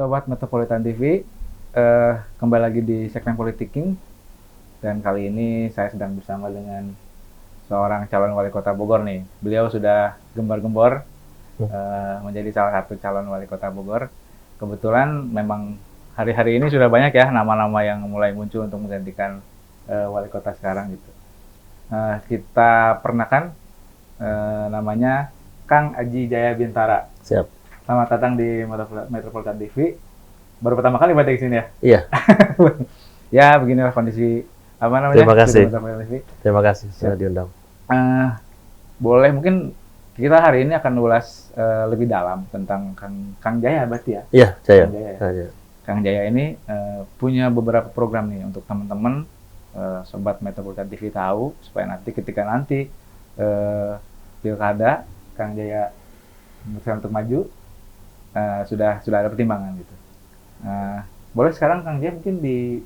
Sobat Metropolitan TV, kembali lagi di segmen Politiking, dan kali ini saya sedang bersama dengan seorang calon wali kota Bogor nih. Beliau sudah gembar-gembor menjadi salah satu calon wali kota Bogor. Kebetulan memang hari-hari ini sudah banyak ya nama-nama yang mulai muncul untuk menggantikan wali kota sekarang gitu. Kita perkenalkan namanya Kang Aji Jaya Bintara. Siap. Selamat datang di Metropolitan TV. Baru pertama kali berarti di sini ya? Iya. Ya, beginilah kondisi apa namanya? Terima kasih. TV. Terima kasih sudah diundang. Boleh mungkin kita hari ini akan ulas lebih dalam tentang Kang Jaya berarti ya? Iya, Jaya. Kang Jaya ini punya beberapa program nih untuk teman-teman Sobat Metropolitan TV tahu, supaya ketika nanti pilkada Kang Jaya memutuskan untuk maju, sudah ada pertimbangan gitu. Boleh sekarang Kang Jaya mungkin di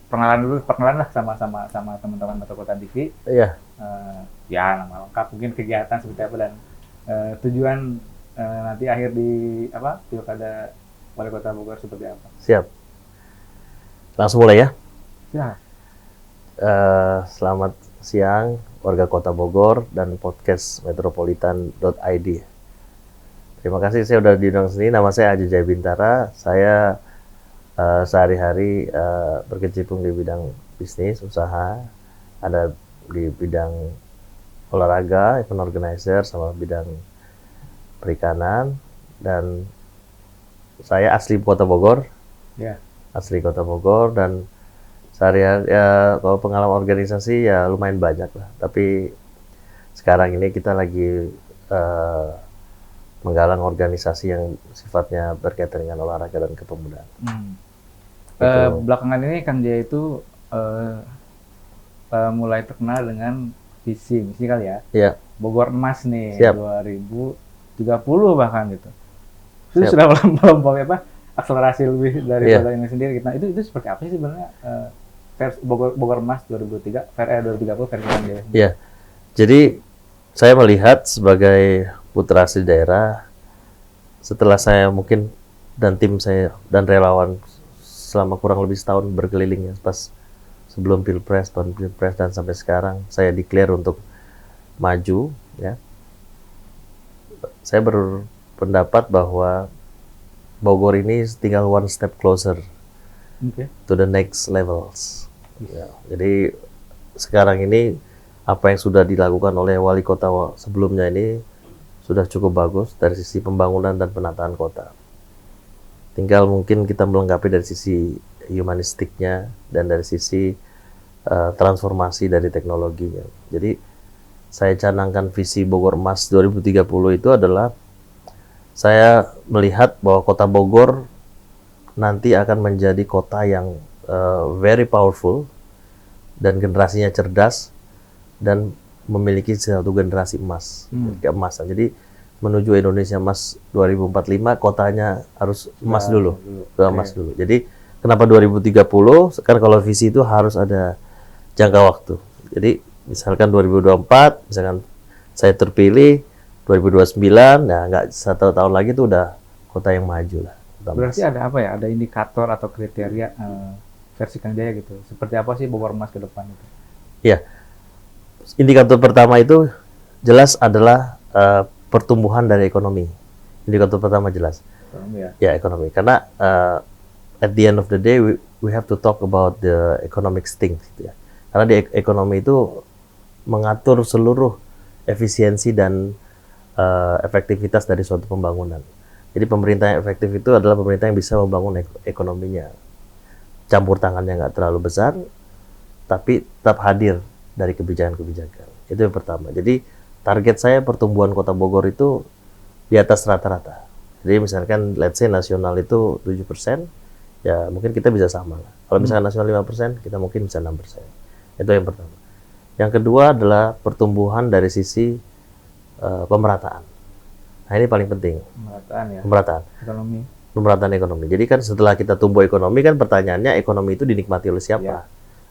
perkenalan lah sama teman-teman Metropolitan TV. Iya. Ya, nama lengkap, mungkin kegiatan seperti apa, dan tujuan nanti akhir di pilkada wali kota Bogor seperti apa. Siap. Langsung mulai ya. Ya. Selamat siang warga Kota Bogor dan podcast metropolitan.id. Terima kasih, saya sudah diundang sini. Nama saya Aji Jaya Bintara. Saya sehari-hari berkecimpung di bidang bisnis, usaha, ada di bidang olahraga, event organizer, sama bidang perikanan. Dan saya asli Kota Bogor. Ya. Asli Kota Bogor, dan sehari-hari ya, kalau pengalaman organisasi ya lumayan banyak lah. Tapi sekarang ini kita lagi menggalang organisasi yang sifatnya berkaitan dengan olahraga dan kepemudaan. Belakangan ini Kang Jaya itu mulai terkenal dengan visi kali ya. Iya. Bogor Emas nih. Siap. 2030 bahkan gitu. Itu sudah melampaui akselerasi lebih daripada ini sendiri. Nah, itu seperti apa sih sebenarnya Bogor Emas 2030 versi Kang Jaya? Iya. Jadi saya melihat sebagai putra asli daerah, setelah saya mungkin dan tim saya dan relawan selama kurang lebih setahun berkeliling ya, pas sebelum pilpres dan sampai sekarang saya declare untuk maju ya. Saya berpendapat bahwa Bogor ini tinggal one step closer to the next levels. Ya, jadi sekarang ini apa yang sudah dilakukan oleh wali kota sebelumnya ini sudah cukup bagus dari sisi pembangunan dan penataan kota. Tinggal mungkin kita melengkapi dari sisi humanistiknya dan dari sisi transformasi dari teknologinya. Jadi saya canangkan visi Bogor Emas 2030 itu adalah saya melihat bahwa kota Bogor nanti akan menjadi kota yang very powerful dan generasinya cerdas dan memiliki satu generasi emas, keemasan. Jadi menuju Indonesia Emas 2045 kotanya harus emas dulu. Jadi kenapa 2030? Sekarang kalau visi itu harus ada jangka waktu. Jadi misalkan 2024, misalkan saya terpilih 2029, nah nggak 1 tahun lagi itu udah kota yang maju lah. Berarti ada apa ya? Ada indikator atau kriteria versi Kang Jaya gitu. Seperti apa sih Bogor Emas ke depan itu? Iya. Indikator pertama itu jelas adalah pertumbuhan dari ekonomi. Indikator pertama jelas. Ekonomi ya? Ya, ekonomi. Karena at the end of the day we have to talk about the economic things gitu ya. Karena di ekonomi itu mengatur seluruh efisiensi dan efektivitas dari suatu pembangunan. Jadi pemerintah yang efektif itu adalah pemerintah yang bisa membangun ekonominya. Campur tangannya nggak terlalu besar, tapi tetap hadir dari kebijakan-kebijakan. Itu yang pertama. Jadi target saya pertumbuhan kota Bogor itu di atas rata-rata. Jadi misalkan let's say nasional itu 7%, ya mungkin kita bisa sama lah. Kalau misalkan nasional 5%, kita mungkin bisa 6%. Itu yang pertama. Yang kedua adalah pertumbuhan dari sisi pemerataan. Nah, ini paling penting. Pemerataan ya. Pemerataan. Ekonomi. Pemerataan ekonomi. Jadi kan setelah kita tumbuh ekonomi, kan pertanyaannya ekonomi itu dinikmati oleh siapa? Ya.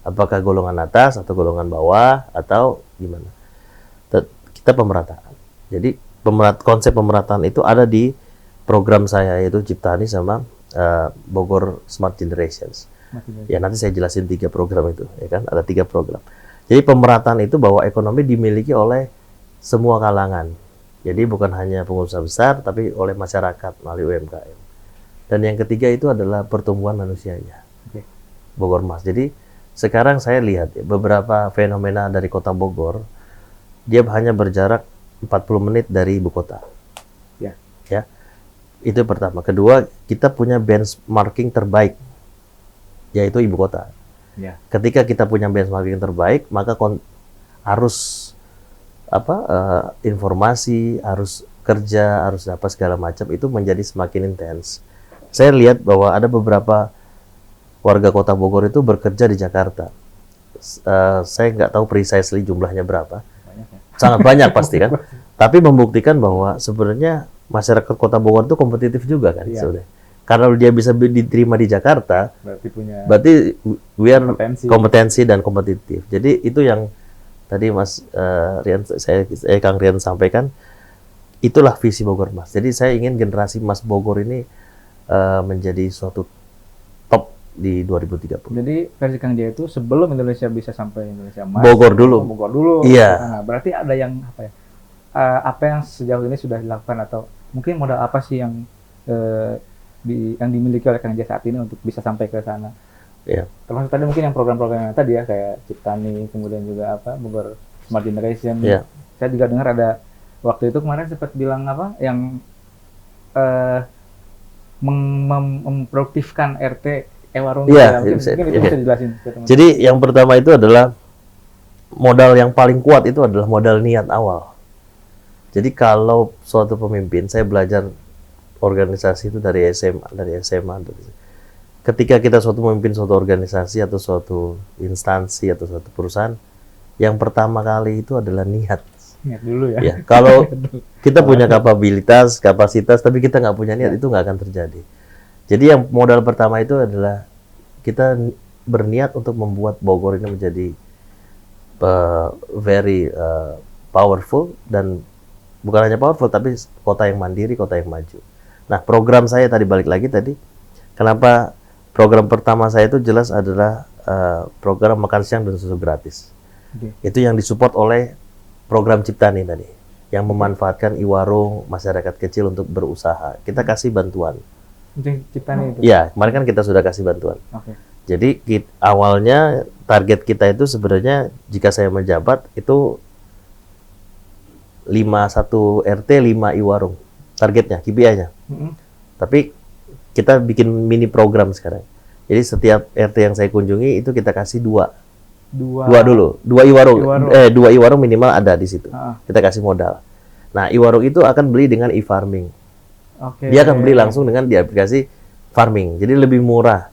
Apakah golongan atas atau golongan bawah atau gimana? Kita pemerataan. Jadi konsep pemerataan itu ada di program saya, yaitu Ciptani sama Bogor Smart Generations. Masih Ya nanti saya jelasin 3 program itu, ya kan? Ada 3 program. Jadi pemerataan itu bahwa ekonomi dimiliki oleh semua kalangan. Jadi bukan hanya pengusaha besar, tapi oleh masyarakat melalui UMKM. Dan yang ketiga itu adalah pertumbuhan manusianya. Oke. Bogor Mas. Jadi sekarang saya lihat ya, beberapa fenomena dari kota Bogor, dia hanya berjarak 40 menit dari ibu kota. Ya. Ya, itu pertama. Kedua, kita punya benchmarking terbaik, yaitu ibu kota. Ya. Ketika kita punya benchmarking terbaik, maka harus informasi, harus kerja, harus apa segala macam itu menjadi semakin intens. Saya lihat bahwa ada beberapa warga kota Bogor itu bekerja di Jakarta. Saya nggak tahu precisely jumlahnya berapa. Banyak ya. Sangat banyak pasti kan. Tapi membuktikan bahwa sebenarnya masyarakat kota Bogor itu kompetitif juga kan. Iya. Sebenarnya. Karena dia bisa diterima di Jakarta, Berarti we are kompetensi dan kompetitif. Jadi itu yang tadi Mas Rian, Kang Rian sampaikan, itulah visi Bogor Mas. Jadi saya ingin generasi Mas Bogor ini menjadi suatu top di 2030. Jadi versi Kang Jaya itu sebelum Indonesia bisa sampai Indonesia Emas, Bogor dulu. Bogor dulu. Iya. Nah, berarti ada yang apa ya? Apa yang sejauh ini sudah dilakukan atau mungkin modal apa sih yang yang dimiliki oleh Kang Jaya saat ini untuk bisa sampai ke sana? Iya. Termasuk tadi mungkin yang program-program yang tadi ya kayak Ciptani, kemudian juga apa Bogor Smart Generation. Iya. Saya juga dengar ada waktu itu kemarin sempat bilang apa yang memproduktifkan RT Ewarung. Iya, mungkin itu bisa dijelasin ke teman-teman. Jadi yang pertama itu adalah modal yang paling kuat itu adalah modal niat awal. Jadi kalau suatu pemimpin, saya belajar organisasi itu dari SMA. Ketika kita suatu memimpin suatu organisasi atau suatu instansi atau suatu perusahaan, yang pertama kali itu adalah niat. Niat dulu ya. Ya, kalau kita punya kapasitas, tapi kita nggak punya niat, itu nggak akan terjadi. Jadi yang modal pertama itu adalah kita berniat untuk membuat Bogor ini menjadi very powerful, dan bukan hanya powerful tapi kota yang mandiri, kota yang maju. Nah, program saya tadi balik lagi tadi, kenapa program pertama saya itu jelas adalah program makan siang dan susu gratis. Okay. Itu yang disupport oleh program Ciptani tadi, yang memanfaatkan iwarung masyarakat kecil untuk berusaha. Kita kasih bantuan. Ciptani itu. Ya, kemarin kan kita sudah kasih bantuan. Okay. Jadi awalnya target kita itu sebenarnya jika saya menjabat itu 51 RT 5 iwarung. Targetnya, KPI-nya. Tapi kita bikin mini program sekarang. Jadi setiap RT yang saya kunjungi itu kita kasih dua dulu. 2 iwarung. 2 iwarung minimal ada di situ. Kita kasih modal. Nah, iwarung itu akan beli dengan e-farming. Okay. Dia akan beli langsung dengan di aplikasi farming. Jadi lebih murah.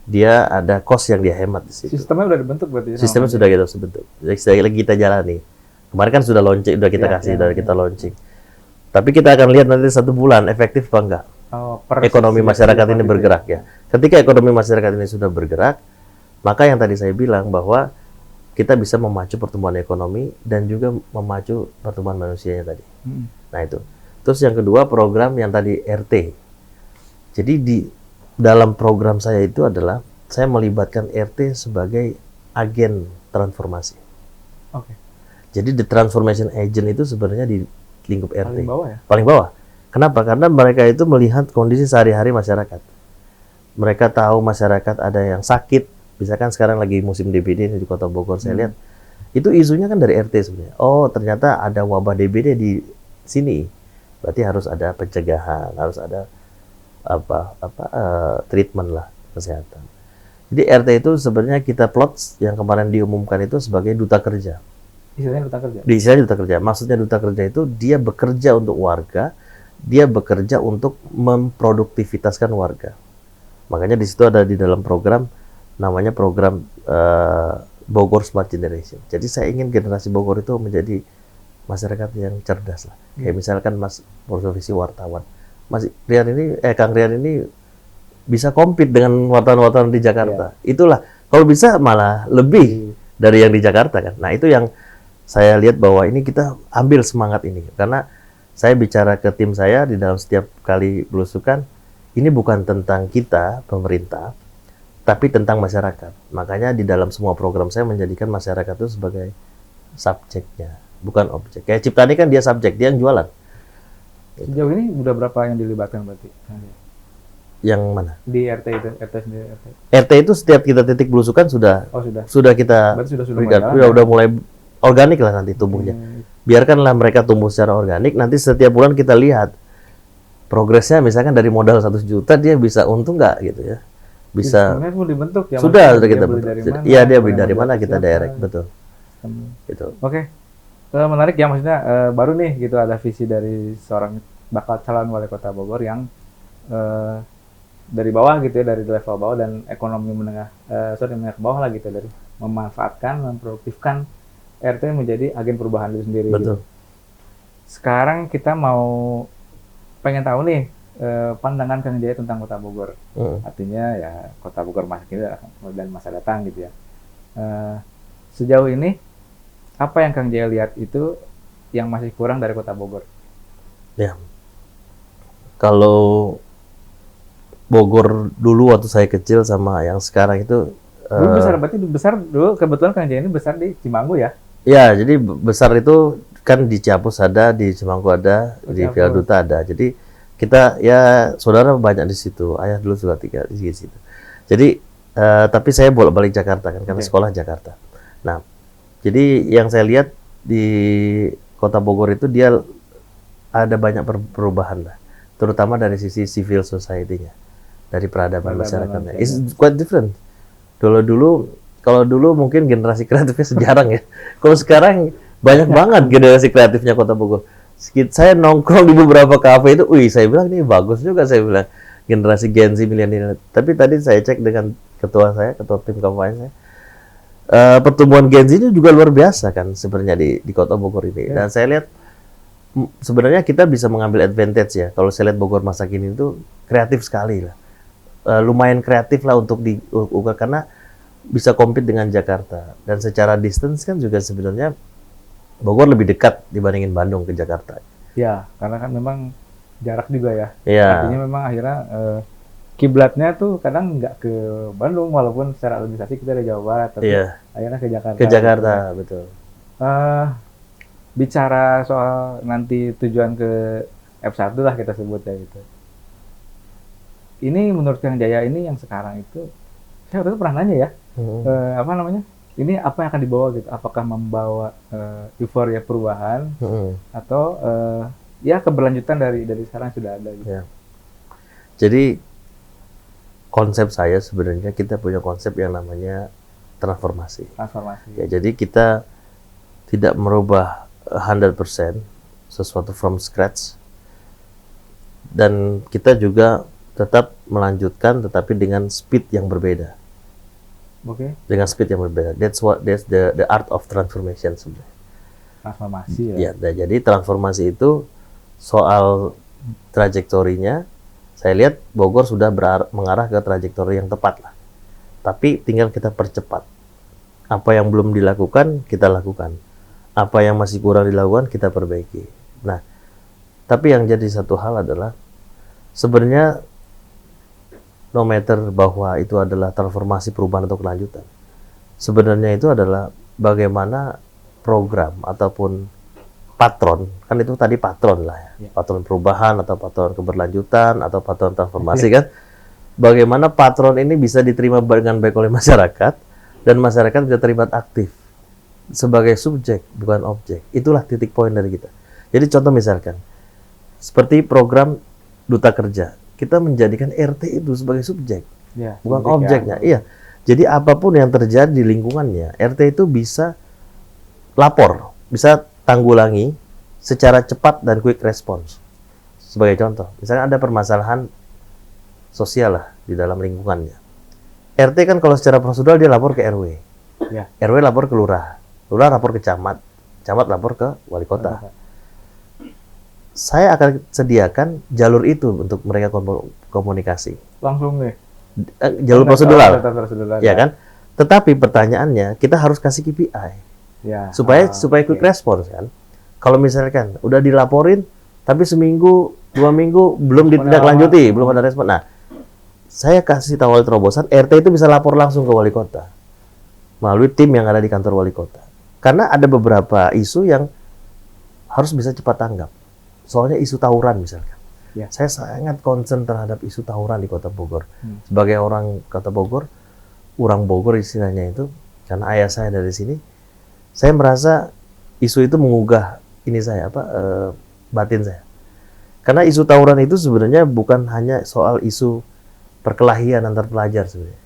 Dia ada cost yang dia hemat di situ. Sistemnya udah dibentuk berarti. Sistemnya sudah kita bentuk. Jadi lagi kita jalani. Kemarin kan sudah launching, udah kita kasih, kita launching. Tapi kita akan lihat nanti 1 bulan efektif apa enggak. Ekonomi masyarakat ini bergerak ya. Ketika ekonomi masyarakat ini sudah bergerak, maka yang tadi saya bilang bahwa kita bisa memacu pertumbuhan ekonomi dan juga memacu pertumbuhan manusianya tadi. Nah itu. Terus yang kedua program yang tadi RT. Jadi di dalam program saya itu adalah saya melibatkan RT sebagai agen transformasi. Oke. Jadi the transformation agent itu sebenarnya di lingkup RT. Paling bawah ya? Paling bawah. Kenapa? Karena mereka itu melihat kondisi sehari-hari masyarakat. Mereka tahu masyarakat ada yang sakit. Misalkan sekarang lagi musim DBD di Kota Bogor, saya lihat itu isunya kan dari RT sebenarnya. Oh, ternyata ada wabah DBD di sini. Berarti harus ada pencegahan, harus ada treatment lah kesehatan. Jadi RT itu sebenarnya kita plot yang kemarin diumumkan itu sebagai duta kerja. Istilahnya duta kerja. Istilahnya duta kerja. Maksudnya duta kerja itu dia bekerja untuk warga, dia bekerja untuk memproduktivitaskan warga. Makanya di situ ada di dalam program namanya program Bogor Smart Generation. Jadi saya ingin generasi Bogor itu menjadi masyarakat yang cerdas lah. Kayak misalkan Mas profesi wartawan. Mas Rian ini, Kang Rian ini bisa compete dengan wartawan-wartawan di Jakarta. Itulah, kalau bisa malah lebih dari yang di Jakarta kan. Nah itu yang saya lihat bahwa ini kita ambil semangat ini. Karena saya bicara ke tim saya di dalam setiap kali belusukan, ini bukan tentang kita, pemerintah, tapi tentang masyarakat. Makanya di dalam semua program saya menjadikan masyarakat itu sebagai subjeknya, bukan objek. Kayak Ciptani kan dia subjek, dia yang jualan. Sejauh ini udah berapa yang dilibatkan berarti? Yang mana? Di RT itu, RT sendiri, RT. RT itu setiap kita titik belusukan sudah Oh sudah. kita Berarti sudah berikan. mulai jalan, Udah mulai organik lah nanti tumbuhnya. Biarkanlah mereka tumbuh secara organik. Nanti setiap bulan kita lihat progresnya. Misalkan dari modal 100 juta dia bisa untung nggak gitu ya? Bisa. Sebenarnya pun dibentuk ya. Sudah maksudnya kita dia beli bentuk. dari mana, Iya dia beli orang dari yang mana beli kita siapa. direct betul. Gitu. Oke. Menarik ya, maksudnya baru nih gitu ada visi dari seorang bakal calon wali kota Bogor yang dari bawah gitu ya, dari level bawah dan ekonomi menengah menengah ke bawah lah gitu, dari memanfaatkan, memproduktifkan RT menjadi agen perubahan itu sendiri. Betul. Gitu. Sekarang kita mau pengen tahu nih pandangan Kang Jaya tentang Kota Bogor. Artinya ya Kota Bogor masa kini dan masa datang gitu ya. Sejauh ini apa yang Kang Jaya lihat itu yang masih kurang dari Kota Bogor? Ya. Kalau Bogor dulu waktu saya kecil sama yang sekarang itu dulu besar, berarti besar dulu kebetulan Kang Jaya ini besar di Cimanggu ya? Ya, jadi besar itu kan di Ciapus ada, di Cimanggu ada, di Villa Duta ada. Jadi kita ya saudara banyak di situ. Ayah dulu juga tinggal di situ. Jadi tapi saya bolak-balik Jakarta kan karena sekolah Jakarta. Nah, jadi yang saya lihat di Kota Bogor itu dia ada banyak perubahan lah, terutama dari sisi civil society-nya, dari peradaban masyarakatnya. It's quite different. Kalau dulu mungkin generasi kreatifnya sejarang ya. Kalau sekarang banyak banget generasi kreatifnya Kota Bogor. Saya nongkrong di beberapa kafe itu, saya bilang ini bagus juga, saya bilang generasi Gen Z milenial. Tapi tadi saya cek dengan ketua tim kampanye saya, pertumbuhan Gen Z itu juga luar biasa kan sebenarnya di Kota Bogor ini. Dan saya lihat sebenarnya kita bisa mengambil advantage ya. Kalau saya lihat Bogor masa kini itu kreatif sekali lah. Lumayan kreatif lah untuk diukur karena bisa compete dengan Jakarta. Dan secara distance kan juga sebenarnya Bogor lebih dekat dibandingin Bandung ke Jakarta. Ya, karena kan memang jarak juga ya. Iya. Artinya memang akhirnya kiblatnya tuh kadang nggak ke Bandung, walaupun secara administrasi kita dari Jawa Barat, tapi akhirnya ke Jakarta. Ke Jakarta, betul. Bicara soal nanti tujuan ke F1 lah kita sebut ya gitu. Ini menurut Kang Jaya ini yang sekarang itu, saya waktu itu pernah nanya ya, apa namanya? Ini apa yang akan dibawa gitu? Apakah membawa euforia perubahan atau ya keberlanjutan dari sekarang sudah ada gitu. Ya. Jadi konsep saya sebenarnya kita punya konsep yang namanya transformasi. Transformasi. Ya, jadi kita tidak merubah 100% sesuatu from scratch. Dan kita juga tetap melanjutkan tetapi dengan speed yang berbeda. Oke. Dengan speed yang berbeda. That's the art of transformation sebenarnya. Transformasi ya. Ya, jadi transformasi itu soal trajektorinya, saya lihat Bogor sudah mengarah ke trajektori yang tepat lah. Tapi tinggal kita percepat. Apa yang belum dilakukan, kita lakukan. Apa yang masih kurang dilakukan, kita perbaiki. Nah, tapi yang jadi satu hal adalah sebenarnya no matter bahwa itu adalah transformasi perubahan atau kelanjutan. Sebenarnya itu adalah bagaimana program ataupun patron, kan itu tadi patron lah ya. Patron perubahan atau patron keberlanjutan atau patron transformasi kan. Bagaimana patron ini bisa diterima dengan baik oleh masyarakat dan masyarakat bisa terlibat aktif sebagai subjek bukan objek. Itulah titik poin dari kita. Jadi contoh misalkan seperti program Duta Kerja, kita menjadikan RT itu sebagai subjek, bukan objeknya. Iya. Jadi apapun yang terjadi di lingkungannya, RT itu bisa lapor, bisa tanggulangi secara cepat dan quick response. Sebagai contoh, misalnya ada permasalahan sosial lah di dalam lingkungannya. RT kan kalau secara prosedural dia lapor ke RW. Ya. RW lapor ke lurah. Lurah lapor ke camat. Camat lapor ke wali kota. Saya akan sediakan jalur itu untuk mereka komunikasi. Langsung nih. Jalur prosedural. Ya kan? Tetapi pertanyaannya, kita harus kasih KPI. Ya. Supaya quick response kan. Kalau misalkan udah dilaporin, Tapi seminggu, 2 minggu belum ditindaklanjuti, belum ada respon. Nah, saya kasih tahu wali terobosan, RT itu bisa lapor langsung ke wali kota melalui tim yang ada di kantor wali kota. Karena ada beberapa isu yang harus bisa cepat tanggap. Soalnya isu tawuran misalkan. Ya. Saya sangat concern terhadap isu tawuran di Kota Bogor. Sebagai orang Kota Bogor, orang Bogor istilahnya itu, karena ayah saya dari sini, saya merasa isu itu mengugah ini saya batin saya. Karena isu tawuran itu sebenarnya bukan hanya soal isu perkelahian antar pelajar sebenarnya.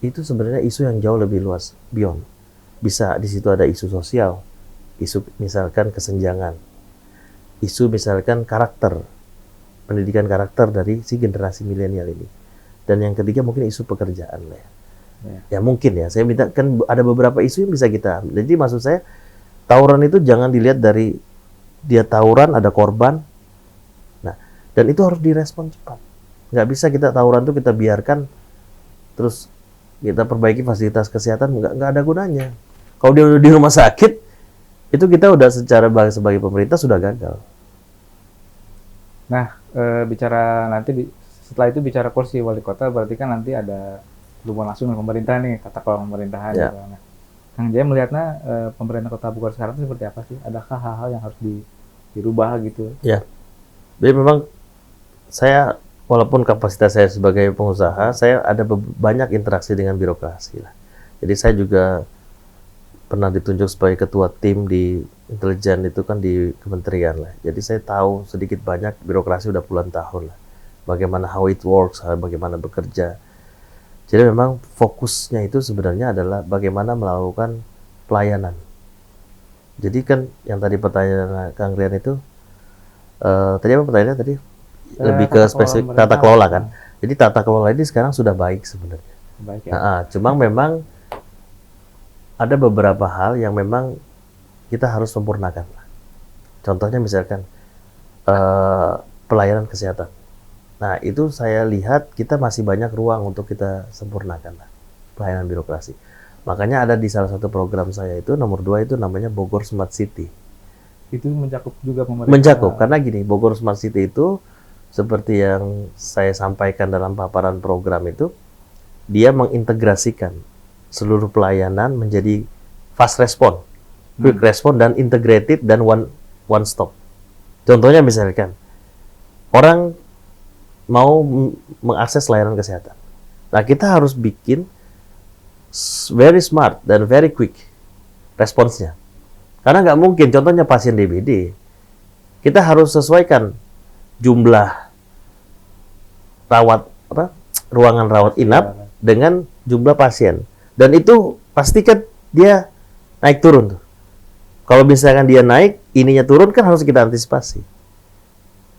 Itu sebenarnya isu yang jauh lebih luas, beyond. Bisa di situ ada isu sosial, isu misalkan kesenjangan, isu misalkan karakter, pendidikan karakter dari si generasi milenial ini. Dan yang ketiga mungkin isu pekerjaan lah ya. Ya mungkin ya, saya minta kan ada beberapa isu yang bisa kita ambil. Jadi maksud saya tawuran itu jangan dilihat dari dia tawuran ada korban. Nah, dan itu harus direspon cepat. Nggak bisa kita tawuran itu kita biarkan terus kita perbaiki fasilitas kesehatan, nggak ada gunanya. Kalau dia udah di rumah sakit, itu kita udah sebagai pemerintah sudah gagal. Nah, bicara nanti setelah itu bicara kursi wali kota, berarti kan nanti ada hubungan langsung dengan pemerintah nih, tata kelola pemerintahan. Ya. Gitu. Nah, Kang Jaya melihatnya pemerintah Kota Bogor sekarang itu seperti apa sih? Adakah hal-hal yang harus dirubah gitu? Ya, jadi memang saya walaupun kapasitas saya sebagai pengusaha, saya ada banyak interaksi dengan birokrasi lah. Jadi saya juga pernah ditunjuk sebagai ketua tim di intelijen itu kan di kementerian lah. Jadi saya tahu sedikit banyak birokrasi udah puluhan tahun lah. Bagaimana how it works, bagaimana bekerja. Jadi memang fokusnya itu sebenarnya adalah bagaimana melakukan pelayanan. Jadi kan yang tadi pertanyaan Kang Rian itu, tadi apa pertanyaannya tadi? Lebih ke spesifik tata kelola kan. Jadi tata kelola ini sekarang sudah baik sebenarnya. Baik ya. Cuma memang ada beberapa hal yang memang kita harus sempurnakan. Contohnya misalkan pelayanan kesehatan. Nah itu saya lihat kita masih banyak ruang untuk kita sempurnakan pelayanan birokrasi. Makanya ada di salah satu program saya itu nomor 2 itu namanya Bogor Smart City. Itu mencakup juga pemerintah. Mencakup karena gini, Bogor Smart City itu seperti yang saya sampaikan dalam paparan program itu, dia mengintegrasikan seluruh pelayanan menjadi fast response, quick response dan integrated dan one stop. Contohnya misalkan orang mau mengakses layanan kesehatan. Nah, kita harus bikin very smart dan very quick responsnya. Karena nggak mungkin, contohnya pasien DBD, kita harus sesuaikan jumlah ruangan rawat inap dengan jumlah pasien. Dan itu pastikan dia naik turun tuh. Kalau misalkan dia naik, ininya turun kan harus kita antisipasi.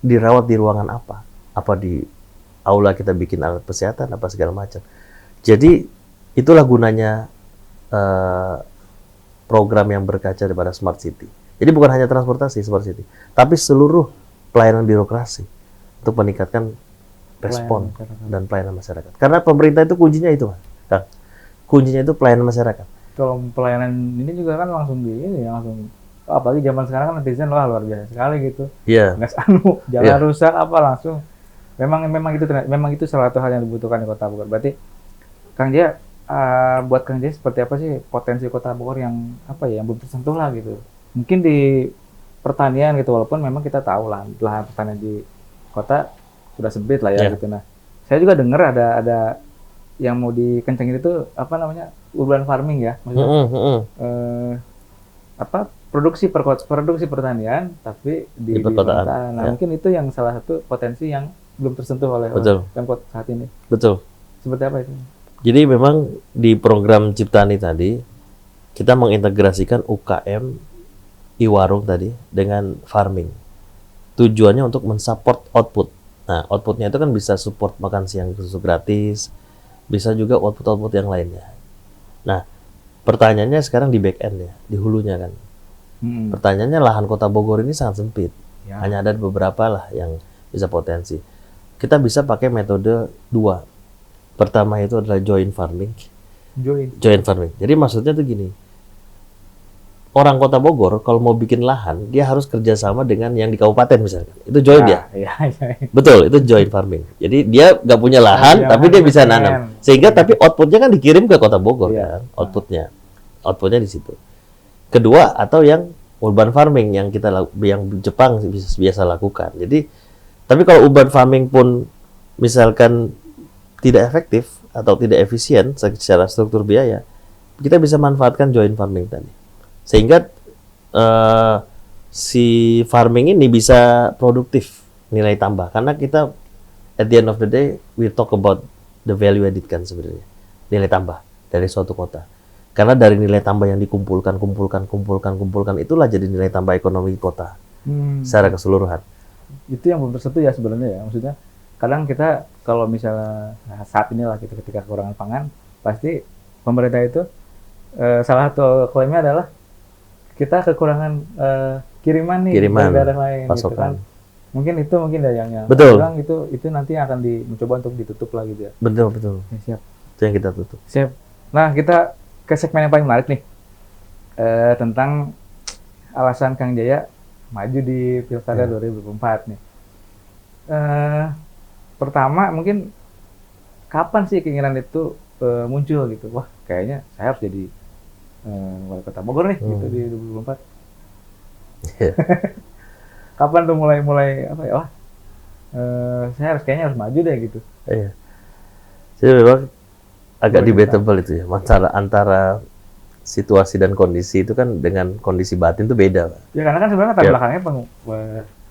Dirawat di ruangan apa? Apa di aula kita bikin alat kesehatan, apa segala macam. Jadi itulah gunanya program yang berkaca daripada Smart City. Jadi bukan hanya transportasi Smart City, tapi seluruh pelayanan birokrasi untuk meningkatkan respon dan pelayanan masyarakat. Karena pemerintah itu kuncinya itu, Kang. Kuncinya itu pelayanan masyarakat. Kalau pelayanan ini juga kan langsung apalagi zaman sekarang kan netizen luar biasa sekali gitu. Iya. Nggak jalan rusak apa langsung. Memang itu salah satu hal yang dibutuhkan di Kota Bogor. Berarti Kang Jaya, buat Kang Jaya seperti apa sih potensi Kota Bogor yang belum tersentuh lah gitu. Mungkin di pertanian gitu, walaupun memang kita tahu lah lahan pertanian di kota sudah sempit lah ya gitu. Nah, saya juga dengar ada yang mau dikencengin itu urban farming ya, maksudnya produksi pertanian tapi di perkotaan. Nah, mungkin itu yang salah satu potensi yang belum tersentuh oleh Pemkot saat ini. Betul. Seperti apa itu? Jadi memang di program Ciptani tadi kita mengintegrasikan UKM Iwarung tadi dengan farming. Tujuannya untuk mensupport output. Nah, outputnya itu kan bisa support makan siang susu gratis, bisa juga output yang lainnya. Nah, pertanyaannya sekarang di back end ya, di hulunya kan. Pertanyaannya lahan Kota Bogor ini sangat sempit. Ya. Hanya ada beberapa lah yang bisa potensi. Kita bisa pakai metode 2. Pertama itu adalah joint farming. Joint farming. Jadi maksudnya tuh gini. orang Kota Bogor kalau mau bikin lahan, dia harus kerjasama dengan yang di kabupaten misalkan. Itu joint dia. Iya. Betul, itu joint farming. Jadi dia nggak punya lahan, tapi dia bisa nanam. Sehingga tapi outputnya kan dikirim ke Kota Bogor kan, outputnya di situ. Kedua, atau yang urban farming yang yang Jepang biasa lakukan. Jadi, tapi kalau urban farming pun misalkan tidak efektif atau tidak efisien secara struktur biaya, kita bisa manfaatkan joint farming tadi. Sehingga si farming ini bisa produktif, nilai tambah. Karena kita at the end of the day we talk about the value added kan sebenarnya, nilai tambah dari suatu kota. Karena dari nilai tambah yang dikumpulkan itulah jadi nilai tambah ekonomi kota secara keseluruhan. Itu yang belum tersentuh ya sebenarnya ya. Maksudnya kadang kita kalau misalnya saat inilah kita ketika kekurangan pangan, pasti pemerintah itu salah satu klaimnya adalah kita kekurangan kiriman dari daerah lain pasokan. Gitu kan. Mungkin ya yang betul. Bilang itu nanti akan mencoba untuk ditutup lah gitu ya. Betul. Ya, siap. Itu yang kita tutup. Siap. Nah, kita ke segmen yang paling menarik nih. Tentang alasan Kang Jaya maju di Pilkada 2024 nih. Pertama mungkin kapan sih keinginan itu muncul gitu? Wah, kayaknya saya harus jadi wali kota Bogor nih gitu di 2024. Kapan tuh mulai apa ya? Wah, saya kayaknya harus maju deh gitu. Iya. Jadi memang agak debatable itu ya. Antara situasi dan kondisi itu kan dengan kondisi batin itu beda, Pak. Ya karena kan sebenarnya latar belakangnya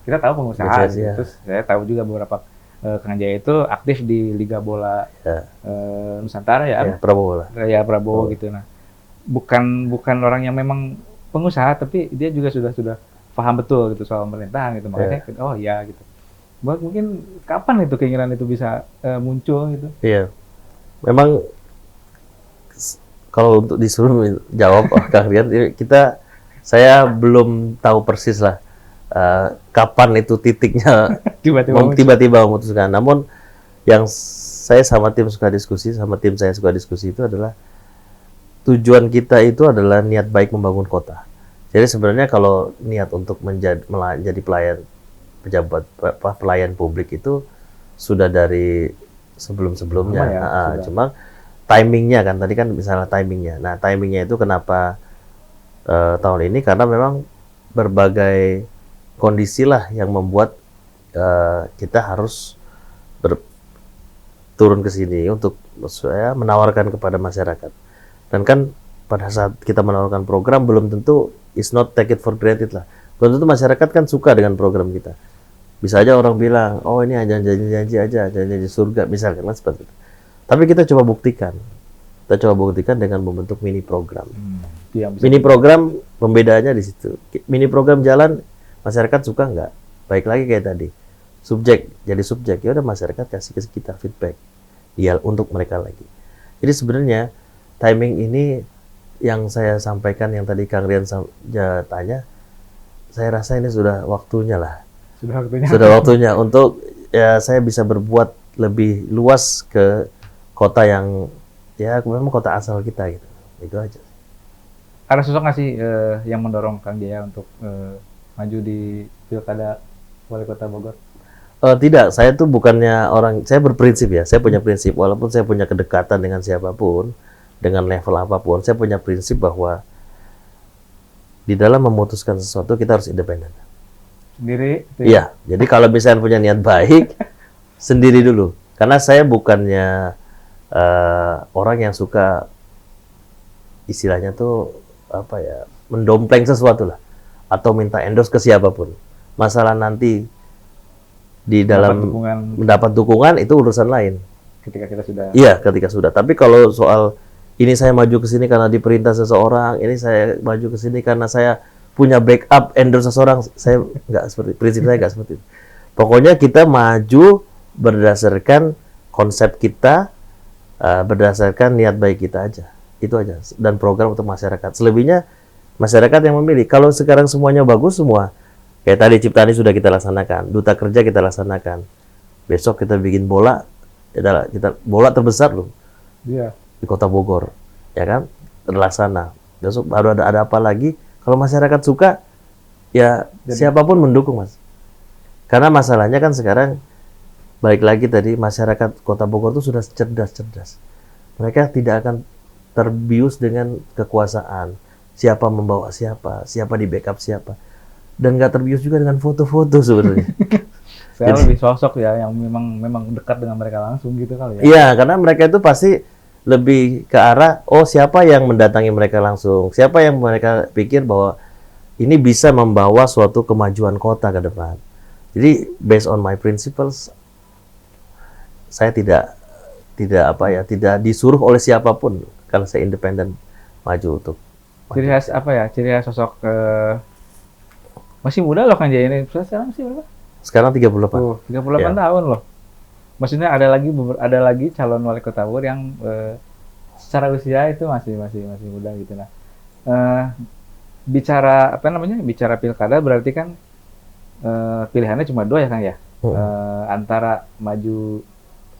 kita tahu pengusaha. Ya. Terus saya tahu juga beberapa Kang Jaya itu aktif di Liga Bola Nusantara ya. Prabowo lah. Ya Prabowo gitu. Nah, bukan orang yang memang pengusaha, tapi dia juga sudah paham betul gitu soal pemerintahan gitu. Makanya oh ya gitu. Buat mungkin kapan itu keinginan itu bisa muncul gitu? Iya. Memang kalau untuk disuruh jawab Kang Rian, saya belum tahu persis lah kapan itu titiknya tiba-tiba memutuskan. Namun yang saya sama tim saya suka diskusi itu adalah tujuan kita itu adalah niat baik membangun kota. Jadi sebenarnya kalau niat untuk menjadi pelayan publik itu sudah dari sebelum-sebelumnya. Cuma timingnya kan, tadi kan misalnya timingnya. Nah, timingnya itu kenapa tahun ini? Karena memang berbagai kondisi lah yang membuat kita harus turun ke sini untuk menawarkan kepada masyarakat. Dan kan pada saat kita menawarkan program, belum tentu is not take it for granted lah. Belum tentu masyarakat kan suka dengan program kita. Bisa aja orang bilang, oh ini aja janji surga misalkan kan seperti itu. Tapi kita coba buktikan. Dengan membentuk mini program. Mini program pembedaannya di situ. Mini program jalan, masyarakat suka nggak? Baik lagi kayak tadi. Jadi subjek. Ya udah masyarakat kasih ke kita feedback. Ya untuk mereka lagi. Jadi sebenarnya timing ini yang saya sampaikan yang tadi Kang Rian tanya, saya rasa ini sudah waktunya lah. Sudah waktunya untuk ya saya bisa berbuat lebih luas ke kota yang ya memang kota asal kita gitu. Itu aja. Ada sosok nggak sih yang mendorong Kang Jaya untuk maju di Pilkada Wali Kota Bogor? Tidak, saya tuh bukannya saya berprinsip ya, saya punya prinsip, walaupun saya punya kedekatan dengan siapapun, dengan level apapun, saya punya prinsip bahwa di dalam memutuskan sesuatu kita harus independen. Sendiri? Iya, jadi kalau misalnya punya niat baik, sendiri dulu. Karena saya bukannya orang yang suka istilahnya tuh apa ya, mendompleng sesuatu lah, atau minta endorse ke siapapun. Masalah nanti di dalam mendapat dukungan itu urusan lain. Ketika sudah. Tapi kalau soal ini saya maju ke sini karena diperintah seseorang, ini saya maju ke sini karena saya punya backup endorse seseorang, saya nggak seperti prinsip saya nggak seperti itu. Pokoknya kita maju berdasarkan konsep kita, berdasarkan niat baik kita aja. Itu aja. Dan program untuk masyarakat. Selebihnya masyarakat yang memilih. Kalau sekarang semuanya bagus semua, kayak tadi Ciptani sudah kita laksanakan, Duta Kerja kita laksanakan. Besok kita bikin bola terbesar loh. Di Kota Bogor, ya kan? Terlaksana. Besok baru ada apa lagi? Kalau masyarakat suka, ya siapapun mendukung, Mas. Karena masalahnya kan sekarang, balik lagi tadi, masyarakat Kota Bogor itu sudah cerdas-cerdas. Mereka tidak akan terbius dengan kekuasaan. Siapa membawa siapa, siapa di backup siapa. Dan nggak terbius juga dengan foto-foto sebenarnya. Saya lebih sosok ya yang memang dekat dengan mereka langsung gitu kali ya. Iya, karena mereka itu pasti lebih ke arah, oh siapa yang mendatangi mereka langsung, siapa yang mereka pikir bahwa ini bisa membawa suatu kemajuan kota ke depan. Jadi based on my principles, saya tidak tidak disuruh oleh siapapun karena saya independen maju untuk. Ciri khas apa ya? Ciri khas sosok masih muda loh Kang Jaya ini. Sekarang masih berapa? Sekarang 38. 38 tahun loh. Maksudnya ada lagi calon wali kota Bogor yang secara usia itu masih muda gitu. Nah, bicara bicara pilkada berarti kan pilihannya cuma dua ya Kang ya, antara maju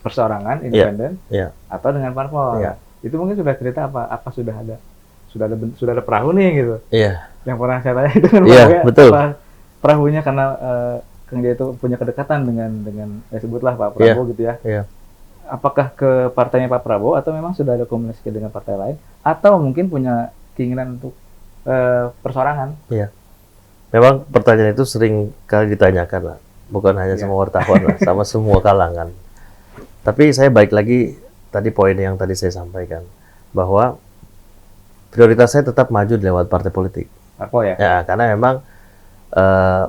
perseorangan independen atau dengan parpol. Itu mungkin sudah cerita apa sudah ada perahu nih gitu. Yang pernah saya tanya itu kan betul. Perahunya karena Kang Jaya itu punya kedekatan dengan sebutlah Pak Prabowo gitu ya. Apakah ke partainya Pak Prabowo atau memang sudah ada komunikasi dengan partai lain atau mungkin punya keinginan untuk perseorangan? Memang pertanyaan itu sering kali ditanyakan lah, bukan hanya sama wartawan lah, sama semua kalangan. Tapi saya balik lagi tadi poin yang tadi saya sampaikan bahwa prioritas saya tetap maju lewat partai politik. Parpol ya? Ya, karena memang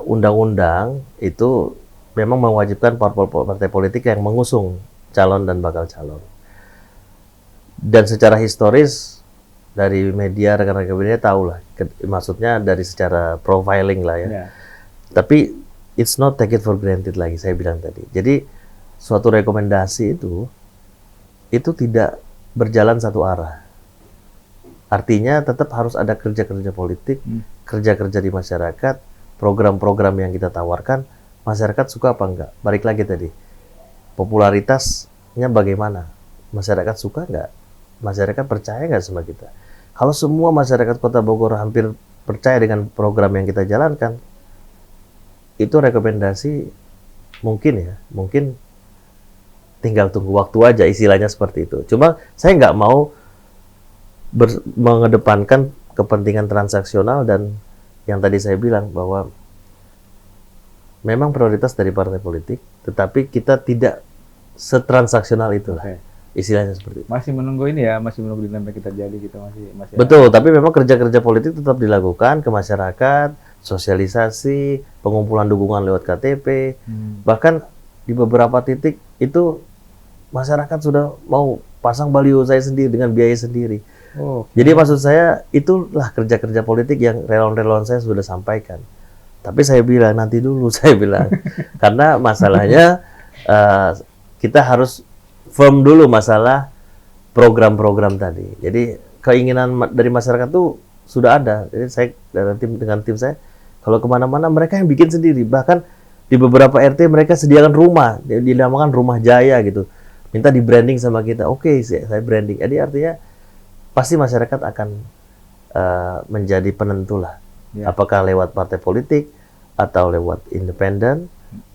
undang-undang itu memang mewajibkan partai politik yang mengusung calon dan bakal calon. Dan secara historis dari media rekan-rekan media tahu lah, maksudnya dari secara profiling lah ya. Tapi it's not take it for granted lagi saya bilang tadi. Jadi suatu rekomendasi itu tidak berjalan satu arah. Artinya tetap harus ada kerja-kerja politik, kerja-kerja di masyarakat, program-program yang kita tawarkan, masyarakat suka apa enggak? Balik lagi tadi, popularitasnya bagaimana? Masyarakat suka enggak? Masyarakat percaya enggak sama kita? Kalau semua masyarakat Kota Bogor hampir percaya dengan program yang kita jalankan, itu rekomendasi mungkin tinggal tunggu waktu aja, istilahnya seperti itu. Cuma saya nggak mau mengedepankan kepentingan transaksional dan yang tadi saya bilang bahwa memang prioritas dari partai politik, tetapi kita tidak setransaksional itulah. Istilahnya seperti itu. Masih menunggu masih menunggu dinamika terjadi gitu masih. Betul, tapi memang kerja-kerja politik tetap dilakukan ke masyarakat, sosialisasi, pengumpulan dukungan lewat KTP, bahkan di beberapa titik itu masyarakat sudah mau pasang baliho saya sendiri dengan biaya sendiri. Jadi maksud saya itulah kerja-kerja politik yang relawan-relawan saya sudah sampaikan. Tapi saya bilang nanti dulu saya bilang karena masalahnya kita harus firm dulu masalah program-program tadi. Jadi keinginan dari masyarakat tuh sudah ada. Jadi saya dengan tim saya kalau kemana-mana mereka yang bikin sendiri. Bahkan di beberapa RT mereka sediakan rumah, dinamakan rumah jaya gitu. Minta di branding sama kita. Oke, saya branding. Jadi artinya pasti masyarakat akan menjadi penentu lah. Apakah lewat partai politik atau lewat independen,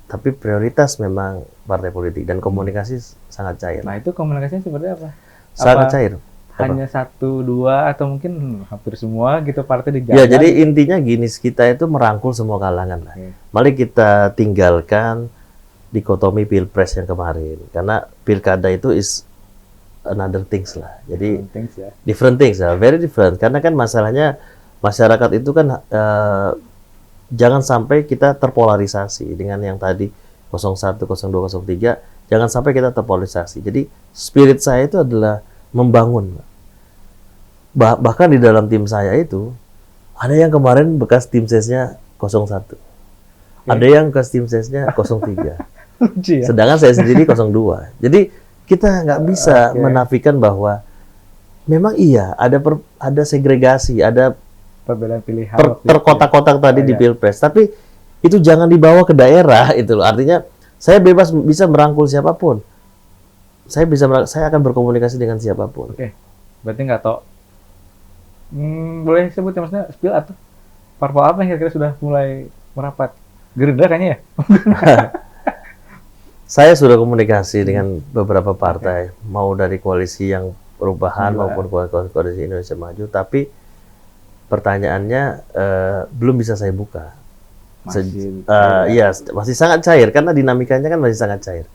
tapi prioritas memang partai politik dan komunikasi sangat cair. Nah itu komunikasinya seperti apa? Sangat cair. Hanya satu, dua, atau mungkin hampir semua gitu partai dijaga? Ya, jadi intinya gini, kita itu merangkul semua kalangan lah. Mari kita tinggalkan dikotomi pilpres yang kemarin, karena pilkada itu is another things lah. Jadi different things lah, very different. Karena kan masalahnya masyarakat itu kan jangan sampai kita terpolarisasi dengan yang tadi 01, 02, 03. Jangan sampai kita terpolarisasi. Jadi spirit saya itu adalah membangun. Bahkan di dalam tim saya itu ada yang kemarin bekas tim sesnya 01. Ada yang bekas tim sesnya 03. Sedangkan saya sendiri 02. Jadi kita nggak bisa menafikan bahwa memang ada segregasi, ada perbedaan pilihan terkotak-kotak tadi di pilpres, tapi itu jangan dibawa ke daerah itu loh. Artinya saya bebas bisa merangkul siapapun, saya akan berkomunikasi dengan siapapun. Berarti nggak tahu boleh sebut ya maksudnya spill atau parpol apa yang kira-kira sudah mulai merapat? Gerindra kayaknya ya? Saya sudah komunikasi dengan beberapa partai, mau dari koalisi yang perubahan maupun koalisi Indonesia Maju, tapi pertanyaannya belum bisa saya buka. Iya, masih sangat cair karena dinamikanya kan masih sangat cair.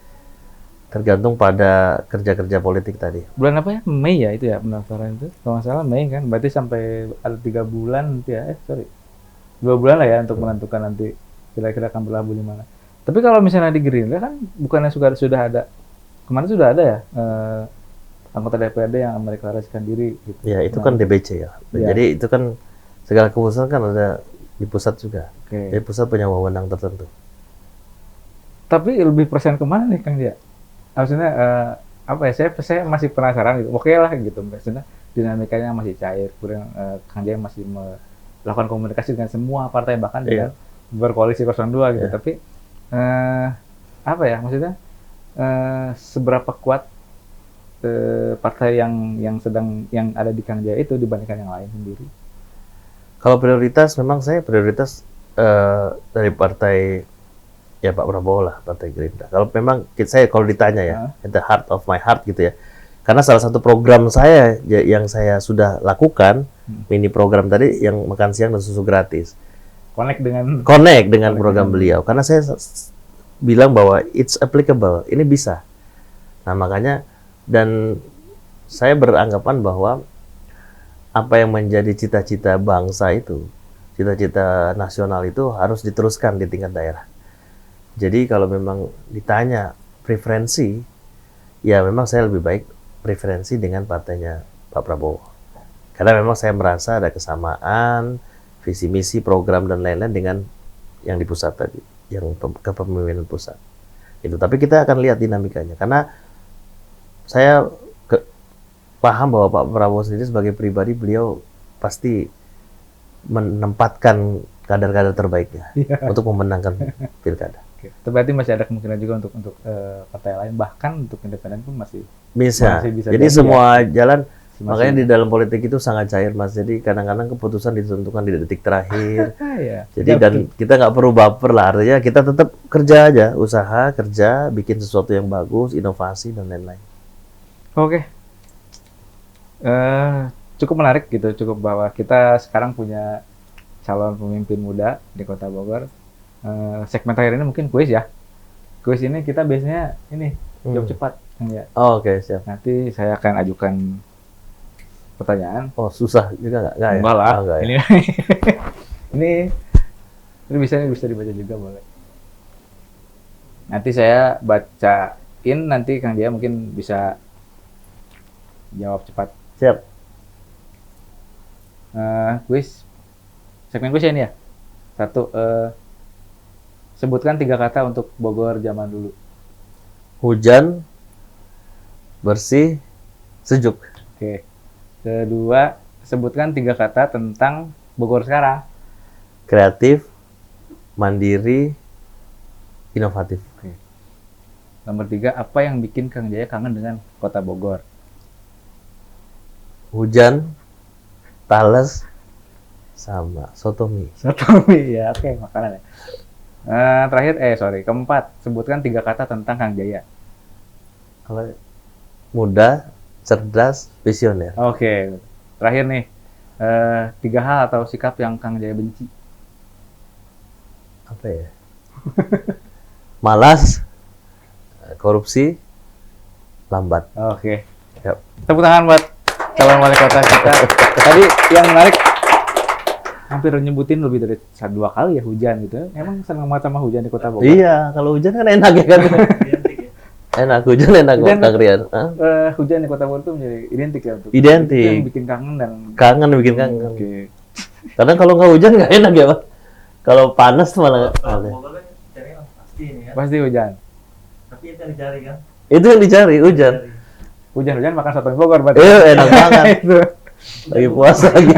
Tergantung pada kerja-kerja politik tadi. Bulan apa ya? Mei ya itu ya pendaftaran itu. Kalau nggak salah Mei kan, berarti sampai ada 3 bulan nanti ya. Sorry. 2 bulan lah ya untuk menentukan nanti kira-kira akan berlabuh di mana. Tapi kalau misalnya di Gerindra kan bukannya sudah ada, kemarin sudah ada ya anggota DPRD yang mendeklarasikan diri gitu. Ya, itu kan DBC ya. Jadi itu kan segala keputusan kan ada di pusat juga. Jadi pusat punya wewenang tertentu. Tapi lebih persen kemana nih Kang Dia? Maksudnya apa ya? Saya masih penasaran gitu. Oke lah gitu. Maksudnya dinamikanya masih cair. Kemudian Kang Dia masih melakukan komunikasi dengan semua partai bahkan dengan berkoalisi 02 gitu. Tapi apa ya? Maksudnya seberapa kuat partai yang ada di Kang Jaya itu dibandingkan yang lain sendiri? Kalau prioritas, memang saya prioritas dari partai ya Pak Prabowo lah, partai Gerindra. Kalau memang saya kalau ditanya ya, at the heart of my heart gitu ya. Karena salah satu program saya yang saya sudah lakukan, mini program tadi yang makan siang dan susu gratis. Connect dengan program beliau. Karena saya bilang bahwa it's applicable, ini bisa. Nah makanya, dan saya beranggapan bahwa apa yang menjadi cita-cita bangsa itu, cita-cita nasional itu harus diteruskan di tingkat daerah. Jadi kalau memang ditanya preferensi, ya memang saya lebih baik preferensi dengan partainya Pak Prabowo. Karena memang saya merasa ada kesamaan, visi misi, program, dan lain-lain dengan yang di pusat tadi, yang kepemimpinan pusat. Itu. Tapi kita akan lihat dinamikanya. Karena saya paham bahwa Pak Prabowo sendiri sebagai pribadi, beliau pasti menempatkan kader-kader terbaiknya untuk memenangkan pilkada. Berarti masih ada kemungkinan juga untuk partai lain, bahkan untuk independen pun masih bisa. Jadi semua jalan, makanya di dalam politik itu sangat cair, Mas. Jadi kadang-kadang keputusan ditentukan di detik terakhir. Jadi dan kita nggak perlu baper lah, artinya kita tetap kerja aja, usaha, kerja, bikin sesuatu yang bagus, inovasi, dan lain-lain. Oke. Cukup menarik gitu, cukup bahwa kita sekarang punya calon pemimpin muda di Kota Bogor. Segmen terakhir ini mungkin kuis ya. Kuis ini kita biasanya ini jawab cepat, ya. Oke, siap. Nanti saya akan ajukan pertanyaan. Oh, susah juga nggak? Enggak lah. Enggak, ya? Ini bisa dibaca juga boleh. Nanti saya bacain, nanti Kang Jaya mungkin bisa jawab cepat. Siap. Kuis. Segmen kuis ya ini ya. 1. Sebutkan 3 kata untuk Bogor zaman dulu. Hujan, bersih, sejuk. Oke. 2. Sebutkan 3 kata tentang Bogor sekarang. Kreatif, mandiri, inovatif. Oke. Nomor 3. Apa yang bikin Kang Jaya kangen dengan Kota Bogor? Hujan, talas, sama soto mie. Soto mie ya, oke, makanan ya. Terakhir, keempat, sebutkan 3 kata tentang Kang Jaya. Muda, cerdas, visioner. Oke. Terakhir nih, 3 hal atau sikap yang Kang Jaya benci. Apa ya? Malas, korupsi, lambat. Oke. Yep. Tepuk tangan buat calon wali kota kita. Tadi yang menarik, hampir nyebutin lebih dari 2 kali ya hujan gitu. Emang senang banget sama hujan di Kota Bogor? Iya, kalau hujan kan enak ya kan. Enak, hujan enak kok, Kang Rian. Hujan di Kota Bogor itu menjadi identik ya? Identik. Itu yang bikin kangen dan... bikin kangen. Oke. Kadang kalau nggak hujan nggak enak ya, Pak. Kalau panas malah... Bogor kan cari pasti ini kan. Pasti hujan. Tapi itu yang dicari kan. Itu yang dicari, hujan. Hujan-hujan makan soto Bogor berarti. Enak banget. Lagi puasa lagi.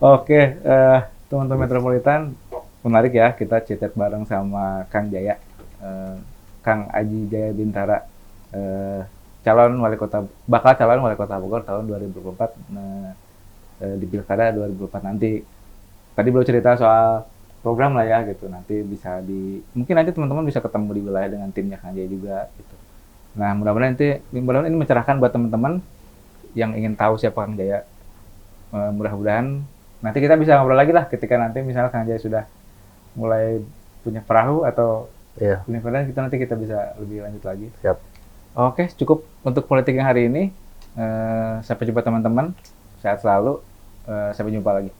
Oke, teman-teman Metropolitan, menarik ya kita chat bareng sama Kang Jaya, Kang Aji Jaya Bintara, bakal calon wali kota Bogor tahun 2024 di pilkada 2024 nanti. tadi belum cerita soal program lah ya gitu. Nanti bisa mungkin nanti teman-teman bisa ketemu di wilayah dengan timnya Kang Jaya juga gitu. Nah, mudah-mudahan ini mencerahkan buat teman-teman yang ingin tahu siapa Kang Jaya. Mudah-mudahan nanti kita bisa ngobrol lagi lah ketika nanti misalnya Kang Jaya sudah mulai punya perahu atau Iya. punya kendaraan, nanti kita bisa lebih lanjut lagi. Siap. Oke, cukup untuk politik yang hari ini. Sampai jumpa teman-teman. Sehat selalu. Sampai jumpa lagi.